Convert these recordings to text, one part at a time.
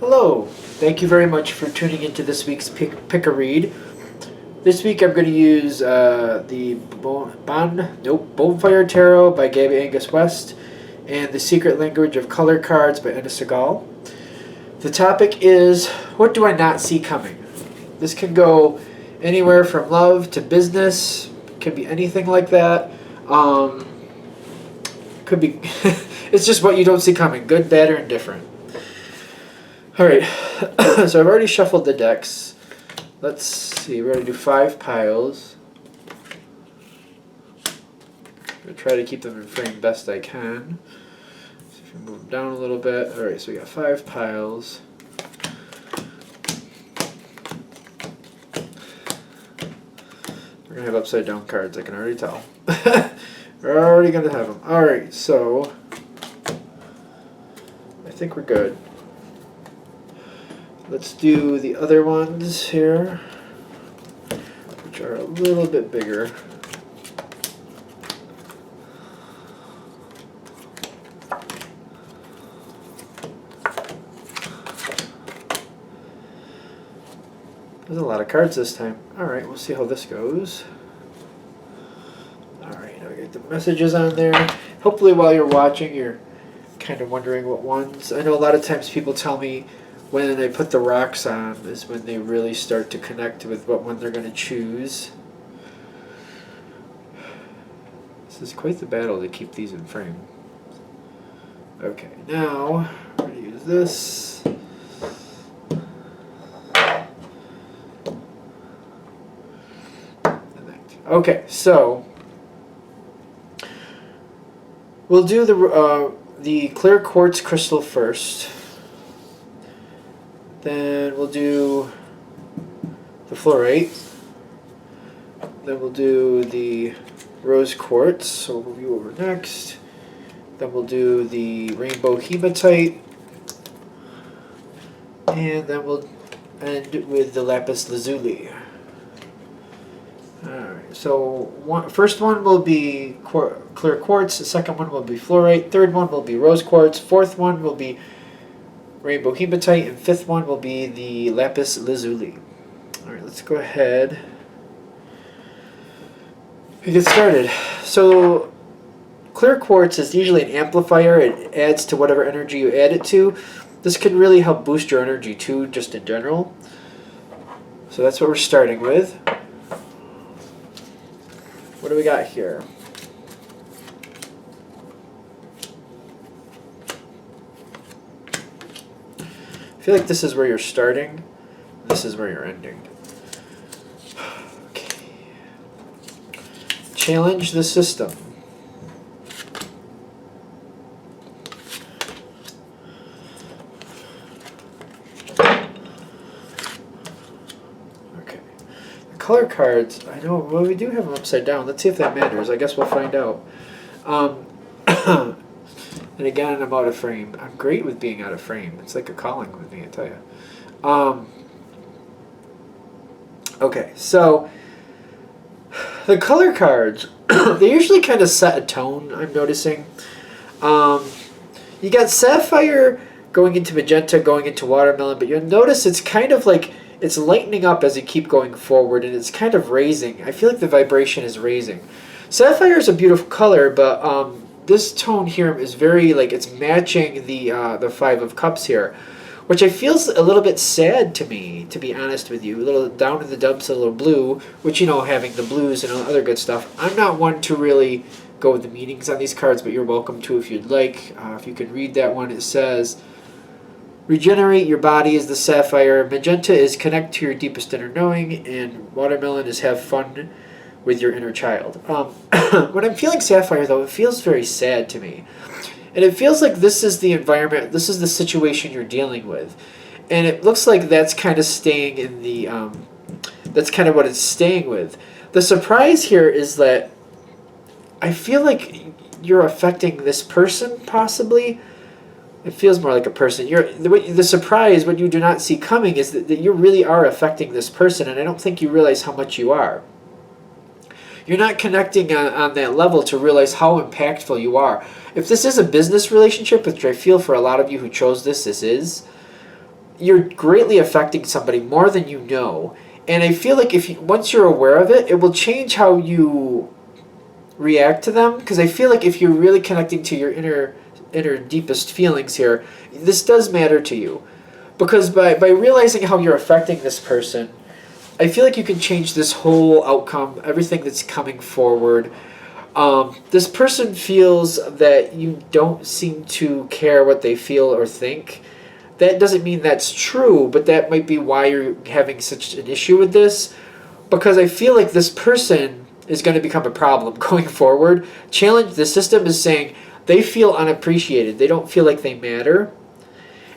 Hello, thank you very much for tuning into this week's Pick a Read. This week I'm going to use the Bonefire Tarot by Gabby Angus West and The Secret Language of Color Cards by Anna Segal. The topic is, what do I not see coming? This can go anywhere from love to business, could be anything like that. Could be, it's just what you don't see coming, good, bad, or indifferent. Alright, so I've already shuffled the decks. Let's see, we're going to do 5 piles. I'm going to try to keep them in frame best I can. So if you move them down a little bit. Alright, so we got 5 piles. We're going to have upside down cards, I can already tell. We're already going to have them. Alright, so I think we're good. Let's do the other ones here, which are a little bit bigger. There's a lot of cards this time. Alright, we'll see how this goes. Alright, now we get the messages on there. Hopefully while you're watching, you're kind of wondering what ones. I know a lot of times people tell me when they put the rocks on is when they really start to connect with what one they're going to choose. This is quite the battle to keep these in frame. Okay, now we're going to use this. Okay, so we'll do the clear quartz crystal first. Then we'll do the fluorite. Then we'll do the rose quartz, so we'll move you over next. Then we'll do the rainbow hematite. And then we'll end with the lapis lazuli. Alright, so first one will be clear quartz, the second one will be fluorite, third one will be rose quartz, fourth one will be rainbow hematite, and fifth one will be the lapis lazuli. Alright, let's go ahead and get started. So clear quartz is usually an amplifier. It adds to whatever energy you add it to. This can really help boost your energy too, just in general. So that's what we're starting with. What do we got here? I feel like this is where you're starting, this is where you're ending. Okay. Challenge the system. Okay. The color cards, I know, well, we do have them upside down. Let's see if that matters. I guess we'll find out. And again, I'm out of frame. I'm great with being out of frame. It's like a calling with me, I tell you. Okay, so the color cards, they usually kind of set a tone, I'm noticing. You got sapphire going into magenta, going into watermelon, but you'll notice it's kind of like it's lightening up as you keep going forward, and it's kind of raising. I feel like the vibration is raising. Sapphire is a beautiful color, but this tone here is very, like, it's matching the 5 of cups here, which I feels a little bit sad to me, to be honest with you. A little down in the dumps, a little blue, which, you know, having the blues and other good stuff. I'm not one to really go with the meanings on these cards, but you're welcome to if you'd like. If you can read that one, it says, regenerate your body is the sapphire, magenta is connect to your deepest inner knowing, and watermelon is have fun with your inner child. When I'm feeling sapphire, though, it feels very sad to me. And it feels like this is the environment, this is the situation you're dealing with. And it looks like that's kind of staying in the, that's kind of what it's staying with. The surprise here is that I feel like you're affecting this person, possibly. It feels more like a person. The surprise, what you do not see coming, is that you really are affecting this person, and I don't think you realize how much you are. You're not connecting on that level to realize how impactful you are. If this is a business relationship, which I feel for a lot of you who chose this is, you're greatly affecting somebody more than you know. And I feel like once you're aware of it, it will change how you react to them. Because I feel like if you're really connecting to your inner deepest feelings here, this does matter to you. Because by realizing how you're affecting this person, I feel like you can change this whole outcome, everything that's coming forward. This person feels that you don't seem to care what they feel or think. That doesn't mean that's true, but that might be why you're having such an issue with this. Because I feel like this person is going to become a problem going forward. The system is saying they feel unappreciated. They don't feel like they matter.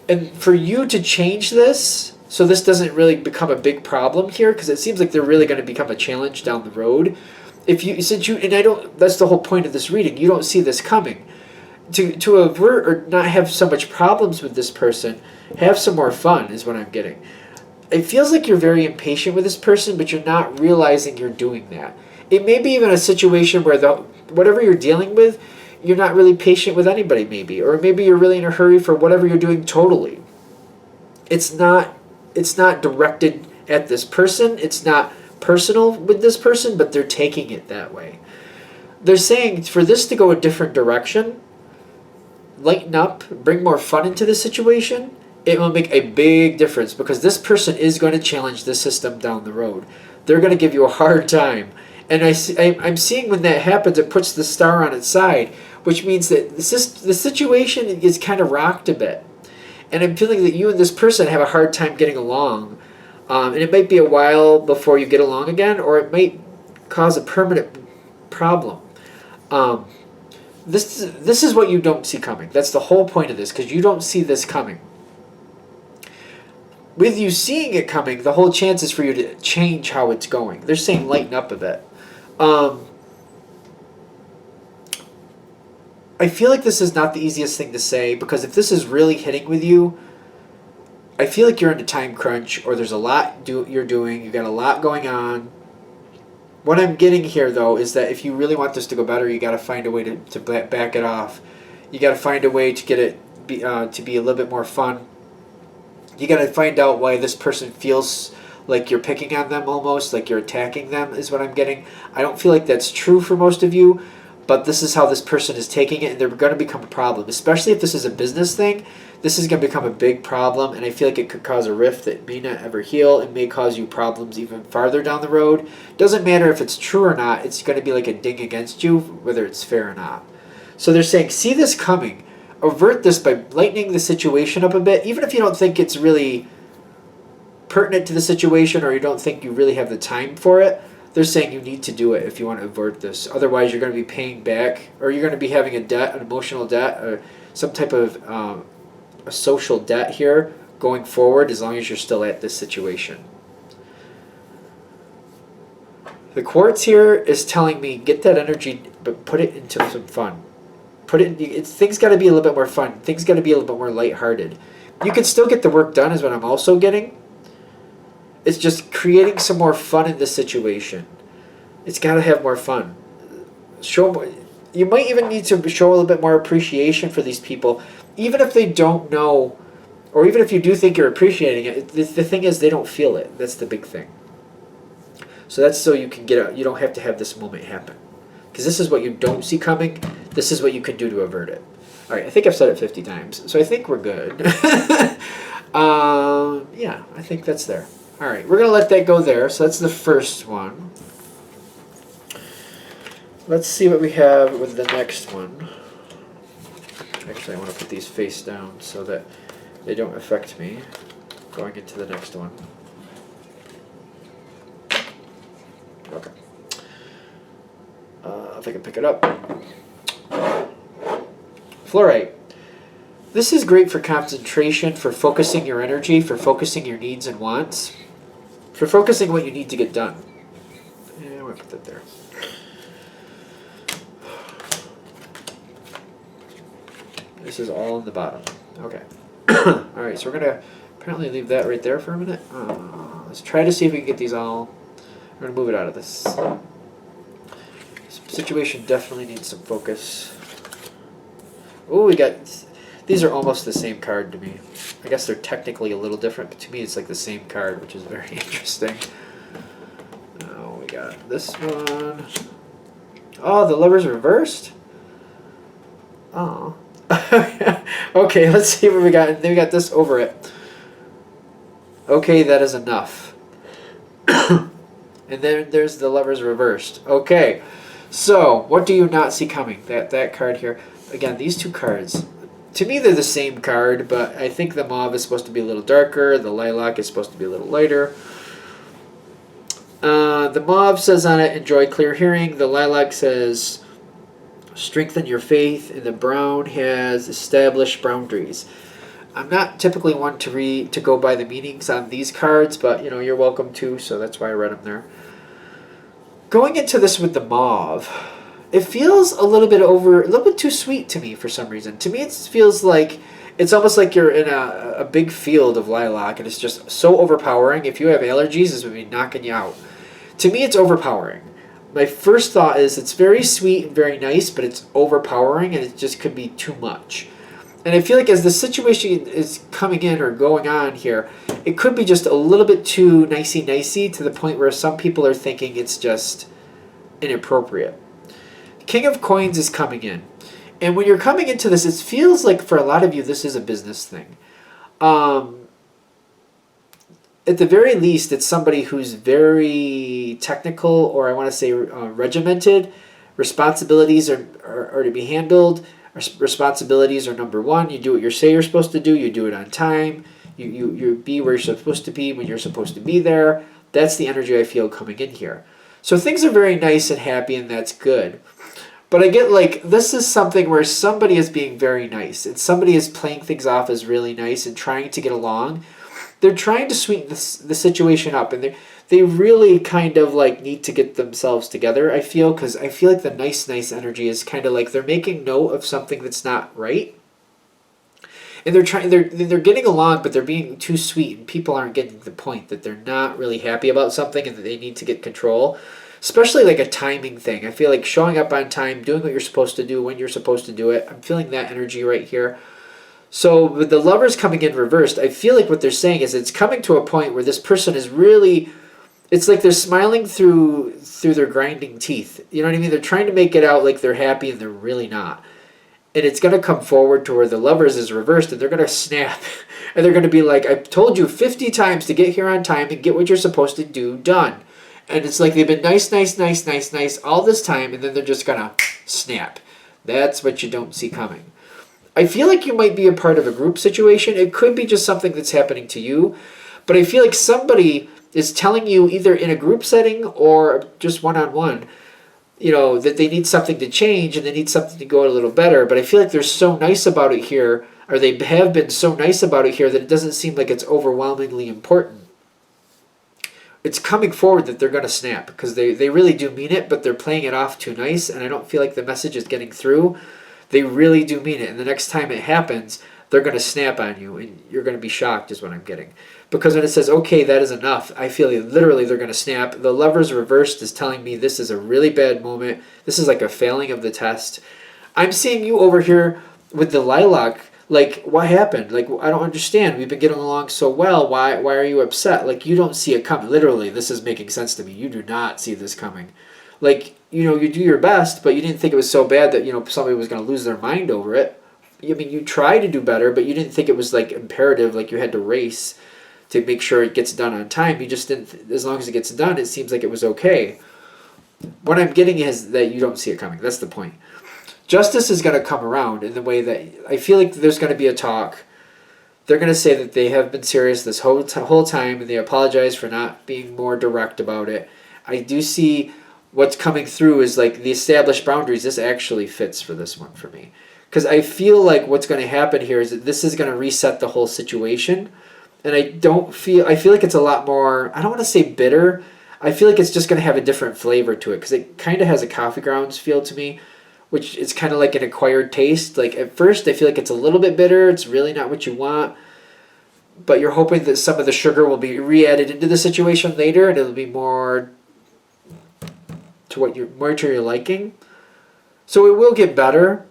And for you to change this, so this doesn't really become a big problem here, because it seems like they're really going to become a challenge down the road. That's the whole point of this reading. You don't see this coming. To avert or not have so much problems with this person, have some more fun is what I'm getting. It feels like you're very impatient with this person, but you're not realizing you're doing that. It may be even a situation where whatever you're dealing with, you're not really patient with anybody maybe. Or maybe you're really in a hurry for whatever you're doing totally. It's not directed at this person. It's not personal with this person, but they're taking it that way. They're saying for this to go a different direction, lighten up, bring more fun into the situation, it will make a big difference, because this person is going to challenge the system down the road. They're going to give you a hard time. And I'm seeing when that happens, it puts the star on its side, which means that the situation is kind of rocked a bit. And I'm feeling that you and this person have a hard time getting along. And it might be a while before you get along again, or it might cause a permanent problem. This is what you don't see coming. That's the whole point of this, because you don't see this coming. With you seeing it coming, the whole chance is for you to change how it's going. They're saying lighten up a bit. I feel like this is not the easiest thing to say, because if this is really hitting with you, I feel like you're in a time crunch, or there's a lot you're doing. You've got a lot going on. What I'm getting here, though, is that if you really want this to go better, you got to find a way to back it off. You got to find a way to get it to be a little bit more fun. You got to find out why this person feels like you're picking on them, almost like you're attacking them, is what I'm getting. I don't feel like that's true for most of you, but this is how this person is taking it, and they're going to become a problem. Especially if this is a business thing, this is going to become a big problem, and I feel like it could cause a rift that may not ever heal. It may cause you problems even farther down the road. Doesn't matter if it's true or not. It's going to be like a ding against you, whether it's fair or not. So they're saying, see this coming. Avert this by lightening the situation up a bit, even if you don't think it's really pertinent to the situation, or you don't think you really have the time for it. They're saying you need to do it if you want to avert this. Otherwise, you're going to be paying back, or you're going to be having a debt, an emotional debt, or some type of a social debt here going forward, as long as you're still at this situation. The quartz here is telling me, get that energy, but put it into some fun. Things got to be a little bit more fun. Things got to be a little bit more lighthearted. You can still get the work done, is what I'm also getting. It's just creating some more fun in this situation. It's got to have more fun. You might even need to show a little bit more appreciation for these people, even if they don't know, or even if you do think you're appreciating it. The thing is, they don't feel it. That's the big thing. So that's so you can get out. You don't have to have this moment happen, because this is what you don't see coming. This is what you can do to avert it. All right, I think I've said it 50 times, so I think we're good. Yeah, I think that's there. All right, we're going to let that go there. So that's the first one. Let's see what we have with the next one. Actually, I want to put these face down so that they don't affect me going into the next one. Okay. If I can pick it up. Fluorite. This is great for concentration, for focusing your energy, for focusing your needs and wants, for focusing what you need to get done. Yeah, I'm going to put that there. This is all in the bottom. Okay. Alright, so we're going to apparently leave that right there for a minute. Let's try to see if we can get these all. We're going to move it out of this. This situation definitely needs some focus. Oh, we got... These are almost the same card to me. I guess they're technically a little different, but to me it's like the same card, which is very interesting. Now we got this one. Oh, the Lover's reversed? Oh. Okay, let's see what we got. Then we got this over it. Okay, that is enough. And then there's the Lover's reversed. Okay, so what do you not see coming? That card here. Again, these two cards. To me, they're the same card, but I think the mauve is supposed to be a little darker. The lilac is supposed to be a little lighter. The mauve says on it, enjoy clear hearing. The lilac says, strengthen your faith. And the brown has establish boundaries. I'm not typically one to go by the meanings on these cards, but you know, you're welcome to, so that's why I read them there. Going into this with the mauve, it feels a little bit too sweet to me for some reason. To me, it feels like it's almost like you're in a big field of lilac, and it's just so overpowering. If you have allergies, this would be knocking you out. To me, it's overpowering. My first thought is it's very sweet and very nice, but it's overpowering, and it just could be too much. And I feel like as the situation is coming in or going on here, it could be just a little bit too nicey-nicey to the point where some people are thinking it's just inappropriate. King of Coins is coming in. And when you're coming into this, it feels like for a lot of you, this is a business thing. At the very least, it's somebody who's very technical, or I want to say regimented. Responsibilities are to be handled. Responsibilities are number one. You do what you say you're supposed to do. You do it on time. You be where you're supposed to be when you're supposed to be there. That's the energy I feel coming in here. So things are very nice and happy, and that's good. But I get like this is something where somebody is being very nice, and somebody is playing things off as really nice and trying to get along. They're trying to sweeten the situation up, and they really kind of like need to get themselves together, I feel, because I feel like the nice energy is kind of like they're making note of something that's not right. And they're getting along, but they're being too sweet, and people aren't getting the point that they're not really happy about something and that they need to get control. Especially like a timing thing. I feel like showing up on time, doing what you're supposed to do when you're supposed to do it. I'm feeling that energy right here. So with the Lovers coming in reversed, I feel like what they're saying is it's coming to a point where this person is really, it's like they're smiling through their grinding teeth. You know what I mean? They're trying to make it out like they're happy, and they're really not. And it's going to come forward to where the Lovers is reversed, and they're going to snap. And they're going to be like, I told you 50 times to get here on time and get what you're supposed to do done. And it's like they've been nice all this time, and then they're just going to snap. That's what you don't see coming. I feel like you might be a part of a group situation. It could be just something that's happening to you. But I feel like somebody is telling you either in a group setting or just one-on-one, you know, that they need something to change and they need something to go a little better. But I feel like they're so nice about it here, or they have been so nice about it here, that it doesn't seem like it's overwhelmingly important. It's coming forward that they're going to snap because they really do mean it, but they're playing it off too nice, and I don't feel like the message is getting through. They really do mean it, and the next time it happens, they're going to snap on you, and you're going to be shocked is what I'm getting. Because when it says, okay, that is enough, I feel literally they're going to snap. The Lovers reversed is telling me this is a really bad moment. This is like a failing of the test. I'm seeing you over here with the lilac. Like, what happened? Like, I don't understand. We've been getting along so well. Why are you upset? Like, you don't see it coming. Literally, this is making sense to me. You do not see this coming. Like, you know, you do your best, but you didn't think it was so bad that, you know, somebody was going to lose their mind over it. I mean, you try to do better, but you didn't think it was, like, imperative, like you had to race to make sure it gets done on time. You just didn't, as long as it gets done, it seems like it was okay. What I'm getting is that you don't see it coming. That's the point. Justice is going to come around in the way that I feel like there's going to be a talk. They're going to say that they have been serious this whole time, and they apologize for not being more direct about it. I do see what's coming through is like the established boundaries. This actually fits for this one for me. Because I feel like what's going to happen here is that this is going to reset the whole situation. And I feel like it's a lot more, I don't want to say bitter. I feel like it's just going to have a different flavor to it, because it kind of has a coffee grounds feel to me, which is kind of like an acquired taste. Like at first I feel like it's a little bit bitter. It's really not what you want. But you're hoping that some of the sugar will be re-added into the situation later, and it'll be more to what you're more to your liking. So it will get better.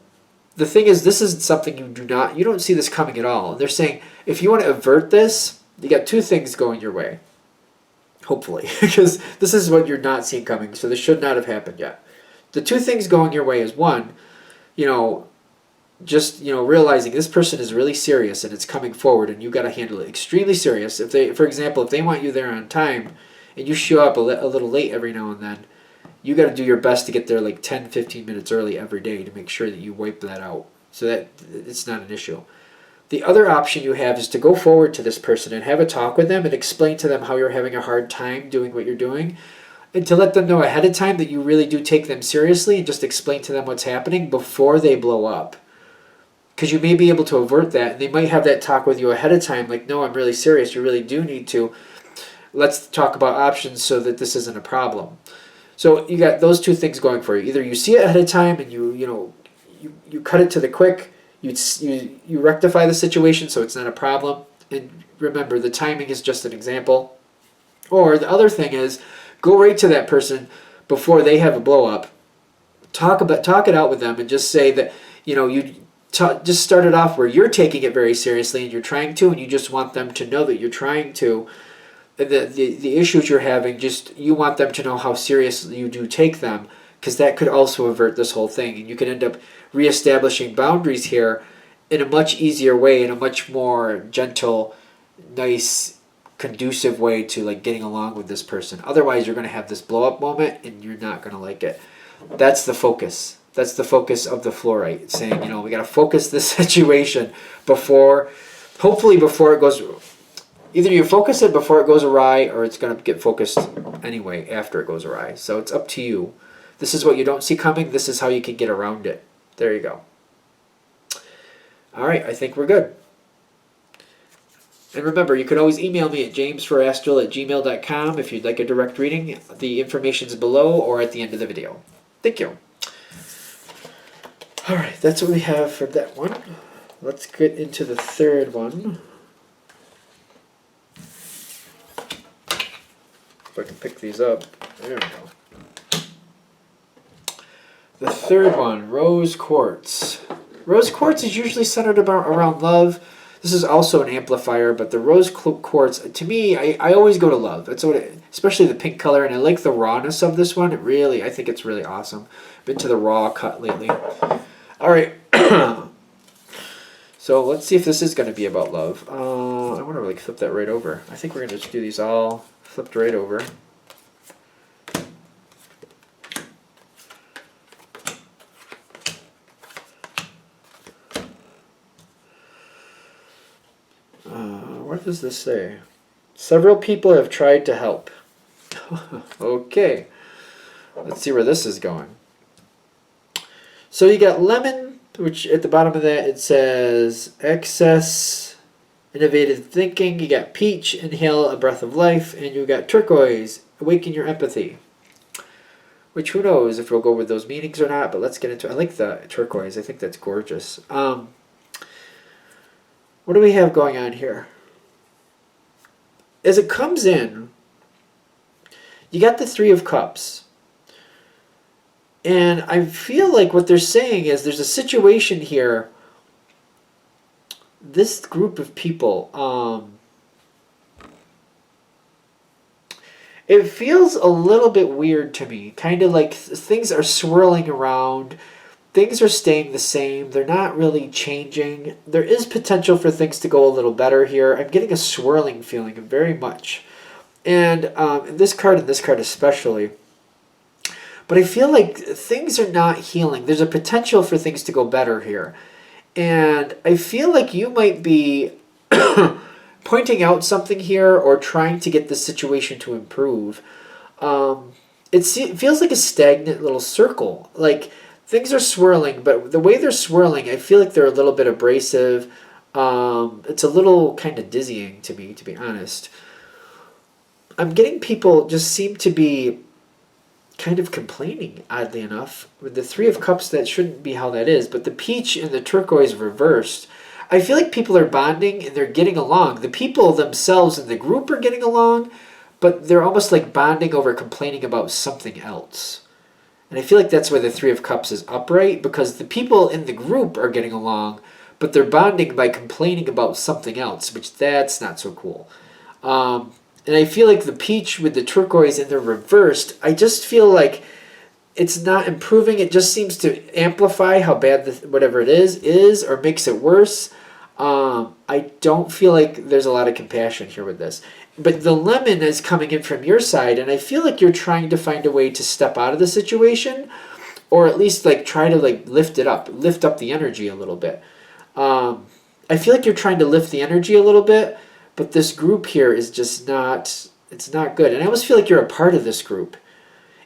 the thing is, this is something you don't see this coming at all. And they're saying, if you want to avert this, you got two things going your way. Hopefully, because this is what you're not seeing coming, so this should not have happened yet. The two things going your way is one, just realizing this person is really serious and it's coming forward, and you got to handle it extremely serious. If they, for example, if they want you there on time, and you show up a little late every now and then, you got to do your best to get there like 10, 15 minutes early every day to make sure that you wipe that out, so that it's not an issue. The other option you have is to go forward to this person and have a talk with them and explain to them how you're having a hard time doing what you're doing, and to let them know ahead of time that you really do take them seriously, and just explain to them what's happening before they blow up. Because you may be able to avert that, and they might have that talk with you ahead of time, like, no, I'm really serious, you really do need to. Let's talk about options so that this isn't a problem. So you got those two things going for you. Either you see it ahead of time and you cut it to the quick, you rectify the situation so it's not a problem. And remember, the timing is just an example. Or the other thing is, go right to that person before they have a blow up. Talk it out with them, and just say that just start it off where you're taking it very seriously and you're trying to, and you just want them to know that you're trying to. The issues you're having, just you want them to know how seriously you do take them, because that could also avert this whole thing, and you can end up reestablishing boundaries here in a much easier way, in a much more gentle, nice, conducive way to like getting along with this person. Otherwise, you're going to have this blow up moment and you're not going to like it. That's the focus. That's the focus of the fluorite, saying, we got to focus this situation hopefully before it goes. Either you focus it before it goes awry, or it's going to get focused anyway after it goes awry. So it's up to you. This is what you don't see coming. This is how you can get around it. There you go. All right, I think we're good. And remember, you can always email me at jamesforastral@gmail.com if you'd like a direct reading. The information's below or at the end of the video. Thank you. All right, that's what we have for that one. Let's get into the third one. If I can pick these up. There we go. The third one, Rose Quartz. Rose Quartz is usually centered around love. This is also an amplifier, but the Rose Quartz, to me, I always go to love. That's what especially the pink color, and I like the rawness of this one. I think it's really awesome. Been to the raw cut lately. All right. So let's see if this is going to be about love. I want to like flip that right over. I think we're going to just do these all flipped right over. What does this say? Several people have tried to help. Okay. Let's see where this is going. So you got lemon, which at the bottom of that it says excess innovative thinking. You got peach, inhale a breath of life, and you got turquoise, awaken your empathy. Which who knows if we'll go with those meanings or not, but let's get into it. I like the turquoise. I think that's gorgeous. What do we have going on here? As it comes in, you got the Three of Cups. And I feel like what they're saying is there's a situation here. This group of people, it feels a little bit weird to me. Kind of like things are swirling around. Things are staying the same. They're not really changing. There is potential for things to go a little better here. I'm getting a swirling feeling very much. And this card especially. But I feel like things are not healing. There's a potential for things to go better here. And I feel like you might be pointing out something here or trying to get the situation to improve. It feels like a stagnant little circle. Like things are swirling, but the way they're swirling, I feel like they're a little bit abrasive. It's a little kind of dizzying to me, to be honest. I'm getting people just seem to be kind of complaining, oddly enough. With the Three of Cups, that shouldn't be how that is, but the peach and the turquoise reversed. I feel like people are bonding and they're getting along. The people themselves in the group are getting along, but they're almost like bonding over complaining about something else. And I feel like that's why the Three of Cups is upright, because the people in the group are getting along, but they're bonding by complaining about something else, which that's not so cool. And I feel like the peach with the turquoise and they're reversed, I just feel like it's not improving. It just seems to amplify how bad whatever it is or makes it worse. I don't feel like there's a lot of compassion here with this. But the lemon is coming in from your side, and I feel like you're trying to find a way to step out of the situation, or at least like try to like lift up the energy a little bit. I feel like you're trying to lift the energy a little bit, but this group here is just not, it's not good. And I almost feel like you're a part of this group.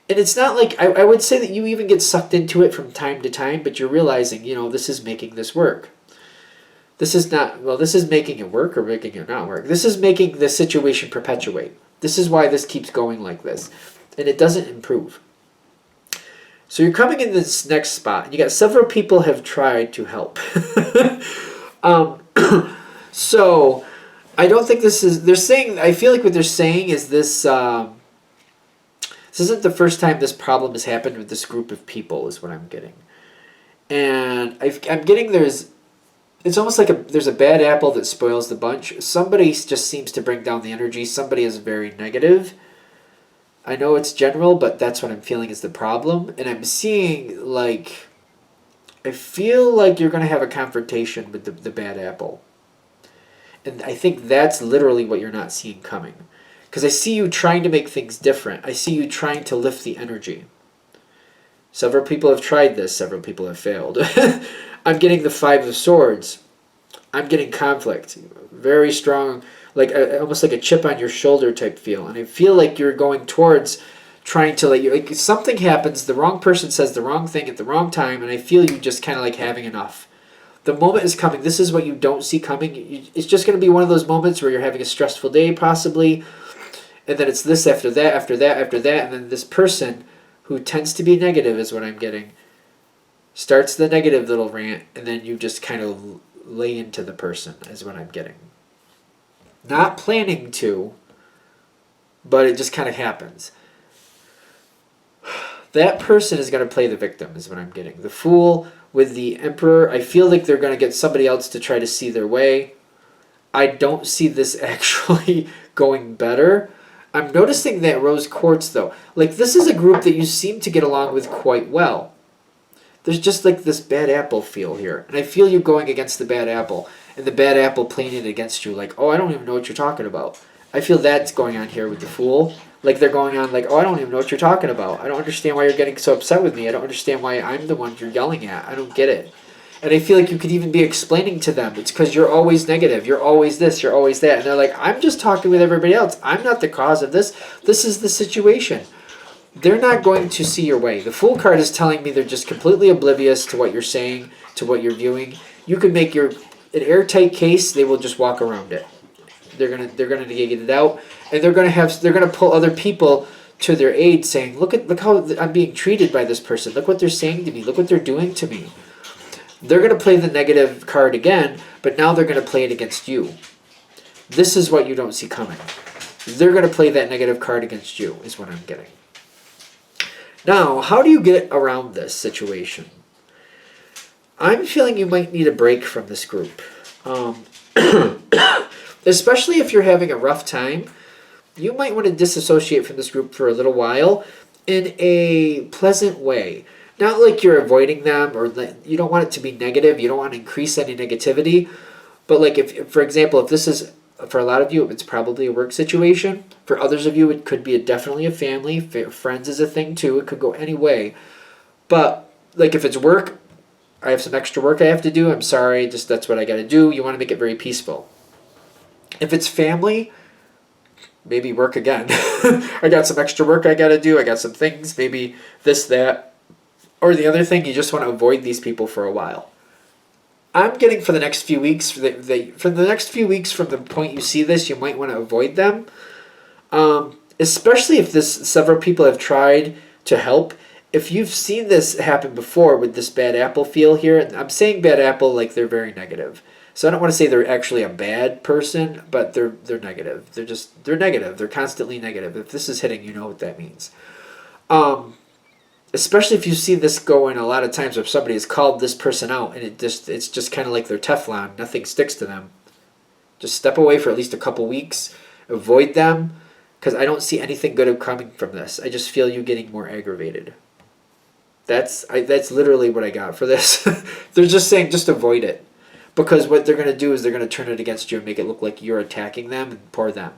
And it's not like, I would say that you even get sucked into it from time to time, but you're realizing, this is making this work. This is not, well, this is making it work or making it not work. This is making the situation perpetuate. This is why this keeps going like this. And it doesn't improve. So you're coming in this next spot, and you got several people have tried to help. So I don't think this is, they're saying, I feel like what they're saying is this, this isn't the first time this problem has happened with this group of people, is what I'm getting. And I'm getting it's almost like there's a bad apple that spoils the bunch. Somebody just seems to bring down the energy. Somebody is very negative. I know it's general, but that's what I'm feeling is the problem. And I'm seeing like, I feel like you're going to have a confrontation with the bad apple. And I think that's literally what you're not seeing coming. Because I see you trying to make things different. I see you trying to lift the energy. Several people have tried this. Several people have failed. I'm getting the Five of Swords. I'm getting conflict. Very strong, like almost like a chip on your shoulder type feel. And I feel like you're going towards trying to like something happens, the wrong person says the wrong thing at the wrong time, and I feel you just kind of like having enough. The moment is coming. This is what you don't see coming. It's just going to be one of those moments where you're having a stressful day possibly, and then it's this after that, after that, after that, and then this person who tends to be negative is what I'm getting, starts the negative little rant, and then you just kind of lay into the person is what I'm getting. Not planning to, but it just kind of happens. That person is going to play the victim is what I'm getting. The Fool with the Emperor, I feel like they're going to get somebody else to try to see their way. I don't see this actually going better. I'm noticing that Rose Quartz though. Like this is a group that you seem to get along with quite well. There's just like this bad apple feel here. And I feel you going against the bad apple. And the bad apple playing it against you. Like, oh, I don't even know what you're talking about. I feel that's going on here with the Fool. Like they're going on like, oh, I don't even know what you're talking about. I don't understand why you're getting so upset with me. I don't understand why I'm the one you're yelling at. I don't get it. And I feel like you could even be explaining to them. It's because you're always negative. You're always this. You're always that. And they're like, I'm just talking with everybody else. I'm not the cause of this. This is the situation. They're not going to see your way. The Fool card is telling me they're just completely oblivious to what you're saying, to what you're viewing. You could make an airtight case. They will just walk around it. They're gonna negate it out, and they're gonna pull other people to their aid, saying, look how I'm being treated by this person. Look what they're saying to me. Look what they're doing to me. They're gonna play the negative card again, but now they're gonna play it against you. This is what you don't see coming. They're gonna play that negative card against you, is what I'm getting. Now, how do you get around this situation? I'm feeling you might need a break from this group. Especially if you're having a rough time, you might want to disassociate from this group for a little while in a pleasant way. Not like you're avoiding them or you don't want it to be negative. You don't want to increase any negativity. But like if for example, if this is, for a lot of you, it's probably a work situation. For others of you, it could be definitely a family. Friends is a thing too. It could go any way. But like if it's work, I have some extra work I have to do. I'm sorry, just that's what I got to do. You want to make it very peaceful. If it's family, maybe work again. I got some extra work I got to do. I got some things, maybe this, that. Or the other thing, you just want to avoid these people for a while. I'm getting for the next few weeks, for the next few weeks from the point you see this, you might want to avoid them. Especially if several people have tried to help. If you've seen this happen before with this bad apple feel here, and I'm saying bad apple like they're very negative. So I don't want to say they're actually a bad person, but they're negative. They're negative. They're constantly negative. If this is hitting, you know what that means. especially if you see this going a lot of times where somebody has called this person out and it's just kind of like they're Teflon, nothing sticks to them. Just step away for at least a couple weeks, avoid them, because I don't see anything good coming from this. I just feel you getting more aggravated. That's literally what I got for this. They're just saying just avoid it, because what they're going to do is they're going to turn it against you and make it look like you're attacking them and poor them.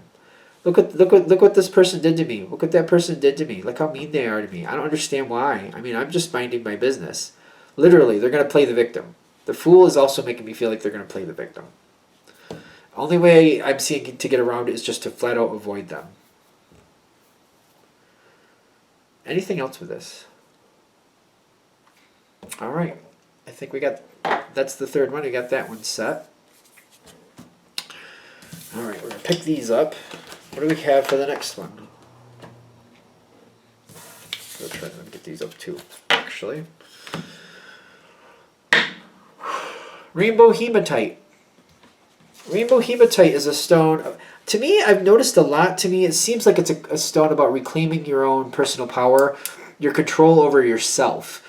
Look what this person did to me. Look what that person did to me. Look how mean they are to me. I don't understand why. I mean, I'm just minding my business. Literally, they're going to play the victim. The fool is also making me feel like they're going to play the victim. Only way I'm seeing to get around it is just to flat out avoid them. Anything else with this? All right. I think we got, that's the third one. We got that one set. All right, we're going to pick these up. What do we have for the next one? I'll try to get these up too, actually. Rainbow Hematite. Rainbow Hematite is a stone. To me, I've noticed a lot. To me, it seems like it's a stone about reclaiming your own personal power, your control over yourself.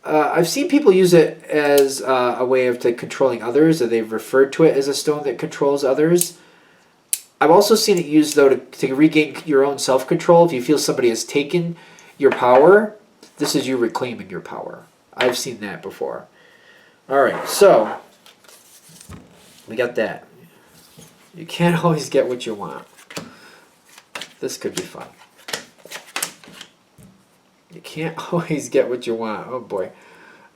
I've seen people use it as a way of controlling others, or they've referred to it as a stone that controls others. I've also seen it used, though, to regain your own self-control. If you feel somebody has taken your power, this is you reclaiming your power. I've seen that before. All right, so we got that. You can't always get what you want. This could be fun. You can't always get what you want. Oh boy.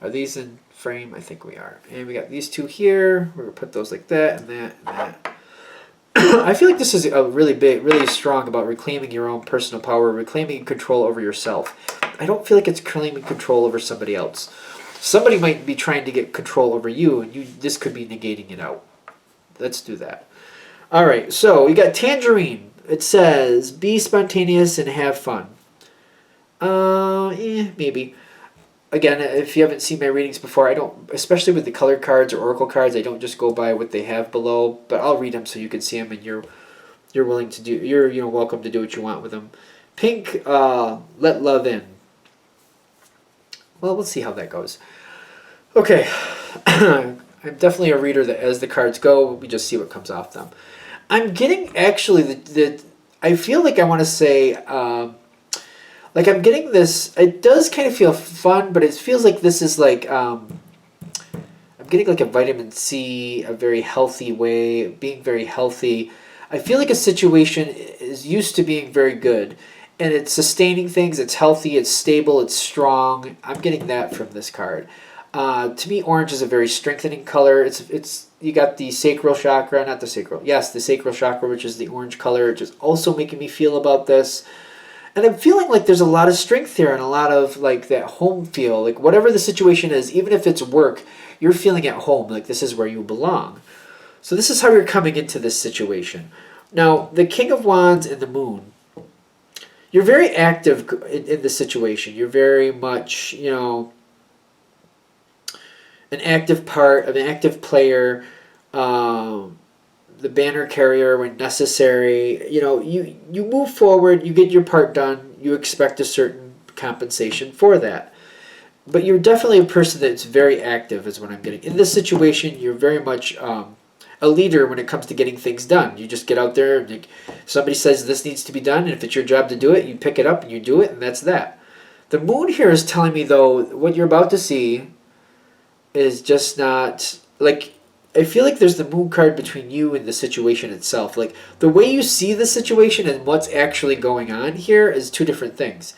Are these in frame? I think we are. And we got these two here. We're going to put those like that and that and that. I feel like this is a really big, really strong about reclaiming your own personal power, reclaiming control over yourself. I don't feel like it's claiming control over somebody else. Somebody might be trying to get control over you, and this could be negating it out. Let's do that. All right, so we got Tangerine. It says, be spontaneous and have fun. Maybe. Again, if you haven't seen my readings before, I don't, especially with the color cards or oracle cards, I don't just go by what they have below, but I'll read them so you can see them, and you're willing to do, you're welcome to do what you want with them. Pink, let love in. Well, let's see how that goes. Okay, I'm definitely a reader that as the cards go, we just see what comes off them. I'm getting actually I feel like I want to say. Like I'm getting this, it does kind of feel fun, but it feels like this is like, I'm getting like a vitamin C, a very healthy way, being very healthy. I feel like a situation is used to being very good, and it's sustaining things, it's healthy, it's stable, it's strong. I'm getting that from this card. To me, orange is a very strengthening color. It's you got the sacral chakra, not the sacral, yes, the sacral chakra, which is the orange color, which is also making me feel about this. And I'm feeling like there's a lot of strength here and a lot of like that home feel. Like whatever the situation is, even if it's work, you're feeling at home. Like this is where you belong. So this is how you're coming into this situation. Now, the King of Wands and the Moon. You're very active in this situation. You're very much, an active part, an active player. The banner carrier when necessary. You move forward, you get your part done, you expect a certain compensation for that. But you're definitely a person that's very active is what I'm getting. In this situation, you're very much a leader when it comes to getting things done. You just get out there, and somebody says this needs to be done, and if it's your job to do it, you pick it up and you do it, and that's that. The Moon here is telling me, though, what you're about to see is just not, like, I feel like there's the Moon card between you and the situation itself. Like, the way you see the situation and what's actually going on here is two different things.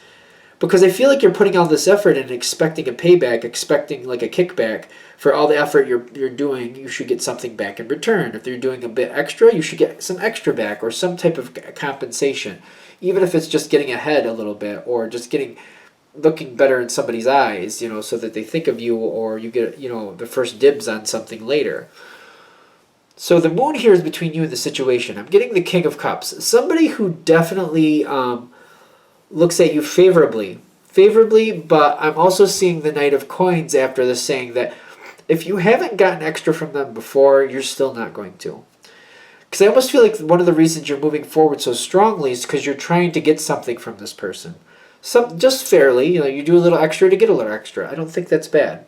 Because I feel like you're putting all this effort and expecting a payback, expecting like a kickback for all the effort you're doing. You should get something back in return. If you're doing a bit extra, you should get some extra back or some type of compensation. Even if it's just getting ahead a little bit or just looking better in somebody's eyes, so that they think of you, or you get, the first dibs on something later. So the Moon here is between you and the situation. I'm getting the King of Cups. Somebody who definitely looks at you favorably, but I'm also seeing the Knight of Coins after this, saying that if you haven't gotten extra from them before, you're still not going to. Because I almost feel like one of the reasons you're moving forward so strongly is because you're trying to get something from this person. just fairly. You know, you do a little extra to get a little extra. I don't think that's bad.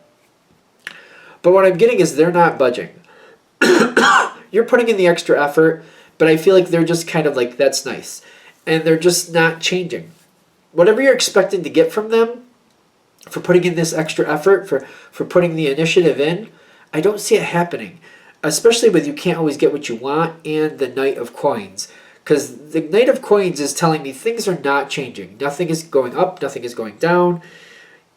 But what I'm getting is they're not budging. You're putting in the extra effort, but I feel like they're just kind of like, that's nice. And they're just not changing. Whatever you're expecting to get from them for putting in this extra effort, for putting the initiative in, I don't see it happening. Especially with you can't always get what you want and the Knight of Coins. Because the Knight of Coins is telling me things are not changing. Nothing is going up, nothing is going down.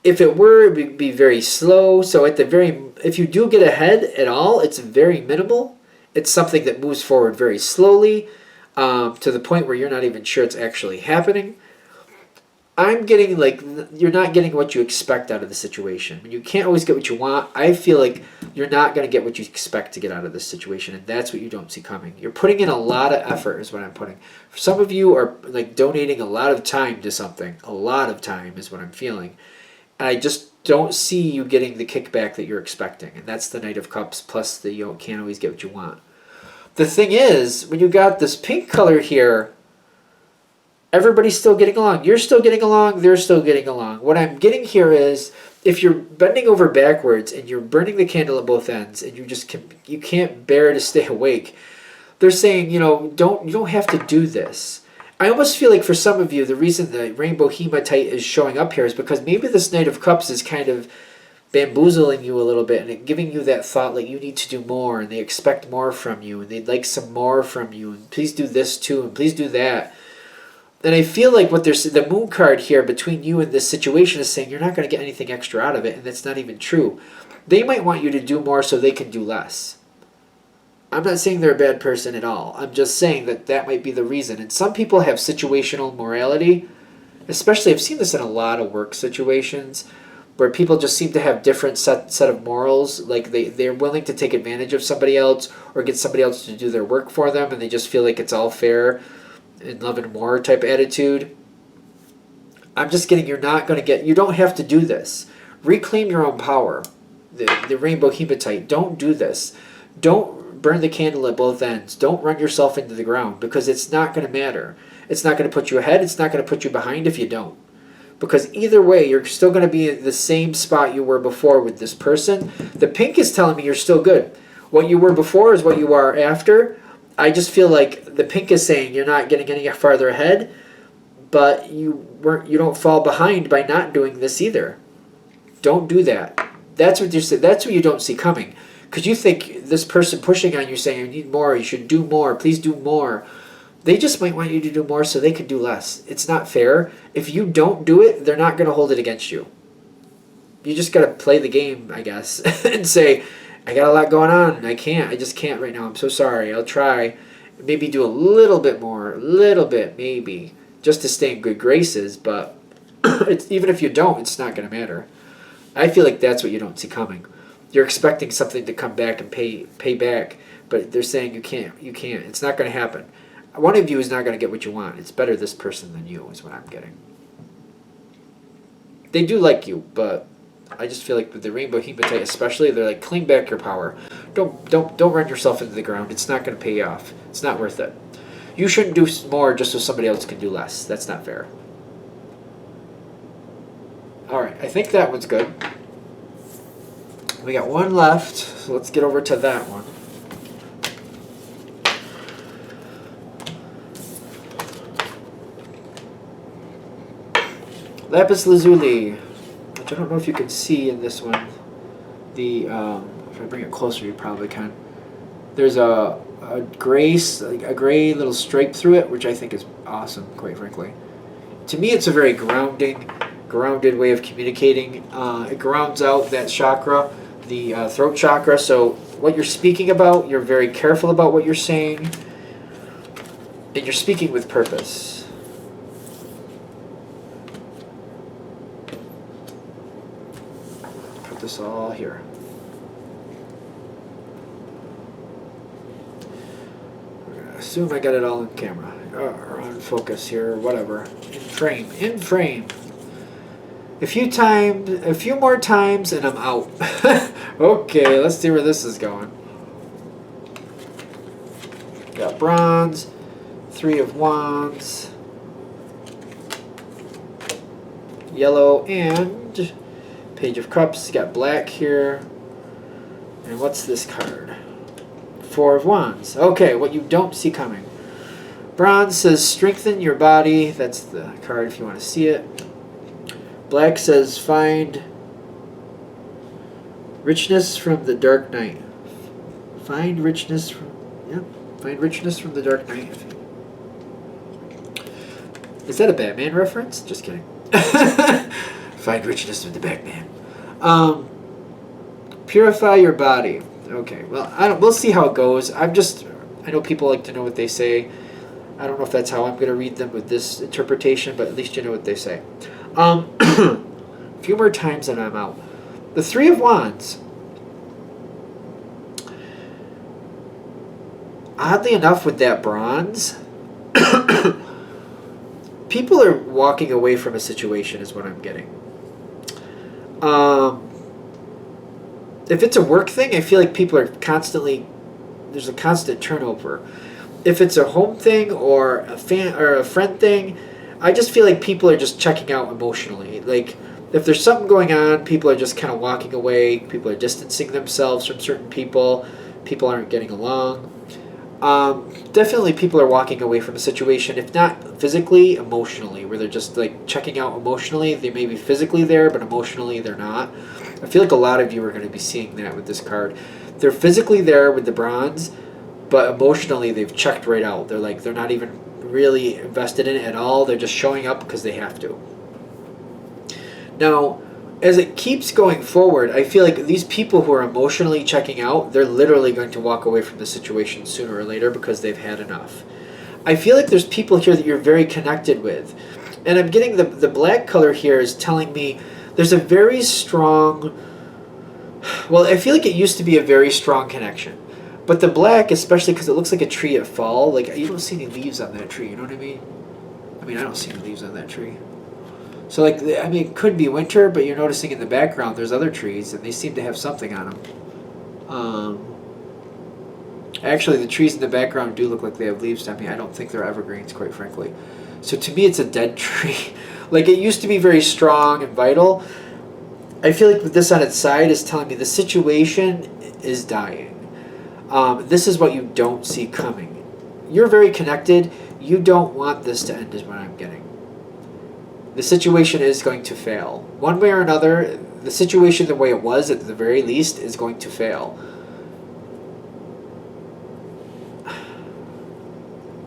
If it were, it would be very slow. So if you do get ahead at all, it's very minimal. It's something that moves forward very slowly, to the point where you're not even sure it's actually happening. I'm getting like, you're not getting what you expect out of the situation. When you can't always get what you want, I feel like you're not going to get what you expect to get out of this situation, and that's what you don't see coming. You're putting in a lot of effort is what I'm putting. Some of you are like donating a lot of time to something. A lot of time is what I'm feeling. And I just don't see you getting the kickback that you're expecting, and that's the Knight of Cups plus the you can't always get what you want. The thing is, when you got this pink color here, everybody's still getting along. You're still getting along. They're still getting along. What I'm getting here is if you're bending over backwards and you're burning the candle at both ends and you can't bear to stay awake, they're saying, you don't have to do this. I almost feel like for some of you, the reason the rainbow hematite is showing up here is because maybe this Knight of Cups is kind of bamboozling you a little bit and giving you that thought like you need to do more and they expect more from you and they'd like some more from you and please do this too and please do that. And I feel like the moon card here between you and this situation is saying you're not going to get anything extra out of it, and that's not even true. They might want you to do more so they can do less. I'm not saying they're a bad person at all. I'm just saying that might be the reason. And some people have situational morality, especially I've seen this in a lot of work situations where people just seem to have different set of morals. Like they're willing to take advantage of somebody else or get somebody else to do their work for them, and they just feel like it's all fair. In love and war type attitude. I'm just getting you don't have to do this. Reclaim your own power. The rainbow hematite. Don't do this. Don't burn the candle at both ends. Don't run yourself into the ground because it's not going to matter. It's not going to put you ahead. It's not going to put you behind if you don't. Because either way, you're still going to be in the same spot you were before with this person. The pink is telling me you're still good. What you were before is what you are after. I just feel like the pink is saying you're not getting any farther ahead, but you don't fall behind by not doing this either. Don't do that. That's what you say. That's what you don't see coming, because you think this person pushing on you saying you need more, you should do more, please do more. They just might want you to do more so they can do less. It's not fair. If you don't do it, they're not going to hold it against you. You just got to play the game, I guess, and say, I got a lot going on. I just can't right now. I'm so sorry. I'll try. Maybe do a little bit more. A little bit, maybe. Just to stay in good graces. But even if you don't, it's not going to matter. I feel like that's what you don't see coming. You're expecting something to come back and pay back. But they're saying you can't. You can't. It's not going to happen. One of you is not going to get what you want. It's better this person than you is what I'm getting. They do like you, but I just feel like with the rainbow hematite especially, they're like, claim back your power. Don't run yourself into the ground. It's not going to pay you off. It's not worth it. You shouldn't do more just so somebody else can do less. That's not fair. All right, I think that one's good. We got one left, so let's get over to that one. Lapis Lazuli, which I don't know if you can see in this one. If I bring it closer, you probably can. There's a gray little stripe through it, which I think is awesome, quite frankly. To me, it's a very grounded way of communicating. It grounds out that chakra, the throat chakra. So what you're speaking about, you're very careful about what you're saying, and you're speaking with purpose. This all here. We're gonna assume I got it all in camera or on focus here, or whatever. In frame. A few more times, and I'm out. Okay, let's see where this is going. Got bronze, 3 of wands. yellow, and Page of Cups. You got black here. And what's this card? Four of Wands. Okay, what you don't see coming. Bronze says strengthen your body. That's the card if you want to see it. Black says find richness from the dark night. Find richness from, yeah, find richness from the dark night. Is that a Batman reference? Just kidding. Find richness from the Batman. Purify your body. Okay, well, we'll see how it goes. I know people like to know what they say. I don't know if that's how I'm going to read them with this interpretation, but at least you know what they say. A few more times and I'm out. The Three of Wands. Oddly enough, with that bronze, people are walking away from a situation is what I'm getting. If it's a work thing, I feel like people are there's a constant turnover. If it's a home thing or a friend thing, I just feel like people are just checking out emotionally. Like, if there's something going on, people are just kind of walking away. People are distancing themselves from certain people. People aren't getting along. Definitely people are walking away from a situation, if not physically, emotionally, where they're just like checking out emotionally. They may be physically there, but emotionally they're not. I feel like a lot of you are going to be seeing that with this card. They're physically there with the bronze, but emotionally they've checked right out. They're not even really invested in it at all. They're just showing up because they have to. Now, as it keeps going forward, I feel like these people who are emotionally checking out, they're literally going to walk away from the situation sooner or later because they've had enough. I feel like there's people here that you're very connected with. And I'm getting the black color here is telling me there's a very strong, well, I feel like it used to be a very strong connection. But the black, especially because it looks like a tree at fall, like you don't see any leaves on that tree, you know what I mean? I don't see any leaves on that tree. So, it could be winter, but you're noticing in the background there's other trees, and they seem to have something on them. Actually, the trees in the background do look like they have leaves. I don't think they're evergreens, quite frankly. So, to me, it's a dead tree. Like, it used to be very strong and vital. I feel like with this on its side is telling me the situation is dying. This is what you don't see coming. You're very connected. You don't want this to end is what I'm getting. The situation is going to fail. One way or another, the situation the way it was at the very least is going to fail.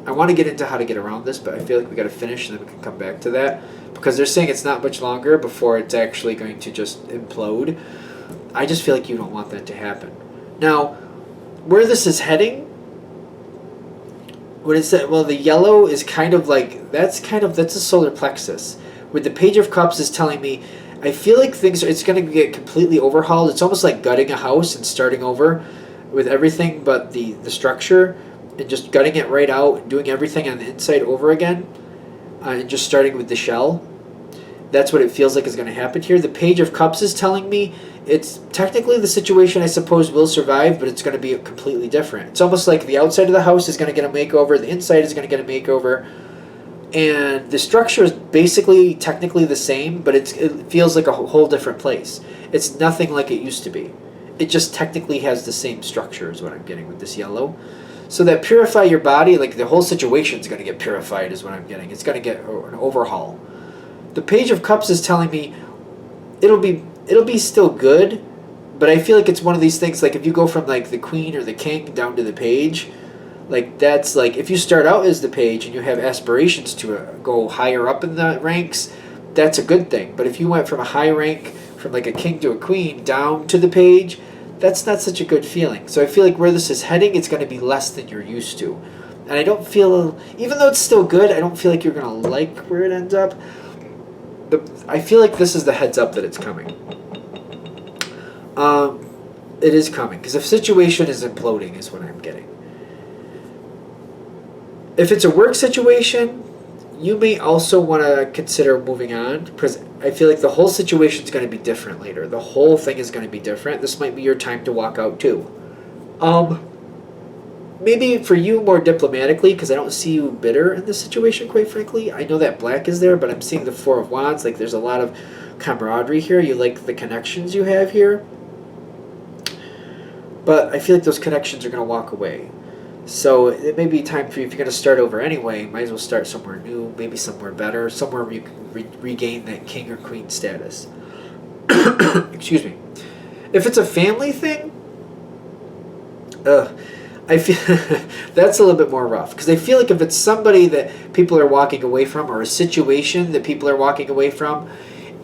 I want to get into how to get around this, but I feel like we got to finish and then we can come back to that. Because they're saying it's not much longer before it's actually going to just implode. I just feel like you don't want that to happen. Now, where this is heading, what is that? Well, the yellow is kind of like, that's a solar plexus. With the Page of Cups is telling me, I feel like it's going to get completely overhauled. It's almost like gutting a house and starting over with everything but the structure, and just gutting it right out and doing everything on the inside over again, and just starting with the shell. That's what it feels like is going to happen here. The Page of Cups is telling me it's technically the situation, I suppose, will survive, but it's going to be completely different. It's almost like the outside of the house is going to get a makeover, the inside is going to get a makeover, and the structure is basically technically the same, but it feels like a whole different place. It's nothing like it used to be. It just technically has the same structure is what I'm getting with this yellow. So that purify your body, like the whole situation is going to get purified is what I'm getting. It's going to get an overhaul. The Page of Cups is telling me it'll be still good, but I feel like it's one of these things, like if you go from like the Queen or the King down to the Page, like that's like if you start out as the Page and you have aspirations to go higher up in the ranks, that's a good thing. But if you went from a high rank, from like a King to a Queen down to the Page, that's not such a good feeling. So I feel like where this is heading, it's going to be less than you're used to. And I don't feel, even though it's still good, I don't feel like you're going to like where it ends up. I feel like this is the heads up that it's coming. It is coming, because if situation is imploding is what I'm getting. If it's a work situation, you may also want to consider moving on, because I feel like the whole situation is going to be different later. The whole thing is going to be different. This might be your time to walk out too. maybe for you more diplomatically, because I don't see you bitter in this situation, quite frankly. I know that black is there, but I'm seeing the Four of Wands. Like, there's a lot of camaraderie here. You like the connections you have here. But I feel like those connections are going to walk away. So it may be time for you, if you're going to start over anyway, might as well start somewhere new, maybe somewhere better, somewhere where you can regain that king or queen status. Excuse me. If it's a family thing, I feel that's a little bit more rough, because I feel like if it's somebody that people are walking away from, or a situation that people are walking away from,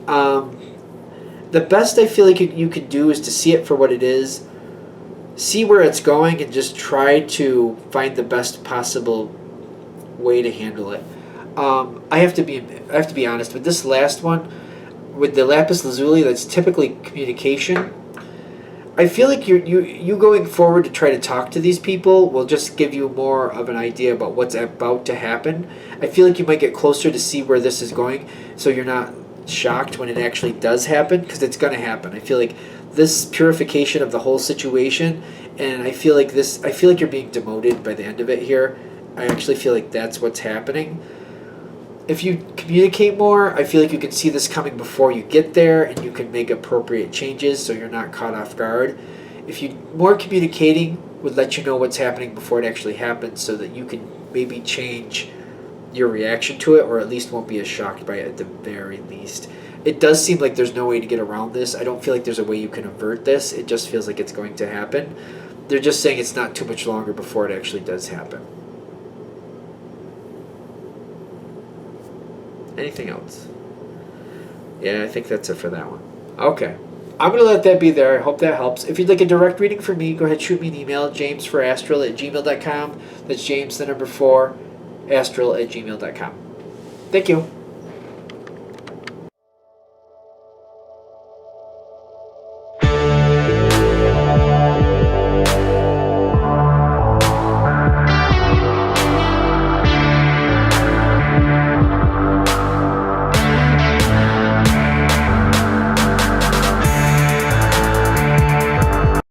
the best I feel like you can do is to see it for what it is, see where it's going, and just try to find the best possible way to handle it. I have to be honest with this last one, with the Lapis Lazuli. That's typically communication. I feel like you going forward to try to talk to these people will just give you more of an idea about what's about to happen. I feel like you might get closer to see where this is going, so you're not shocked when it actually does happen, because it's going to happen. I feel like this purification of the whole situation, and I feel like you're being demoted by the end of it here. I actually feel like that's what's happening. If you communicate more, I feel like you can see this coming before you get there, and you can make appropriate changes so you're not caught off guard. If you more communicating would let you know what's happening before it actually happens, so that you can maybe change your reaction to it, or at least won't be as shocked by it at the very least. It does seem like there's no way to get around this. I don't feel like there's a way you can avert this. It just feels like it's going to happen. They're just saying it's not too much longer before it actually does happen. Anything else? Yeah, I think that's it for that one. Okay. I'm going to let that be there. I hope that helps. If you'd like a direct reading from me, go ahead, shoot me an email, jamesforastral@gmail.com. That's James, the number 4, astral@gmail.com. Thank you.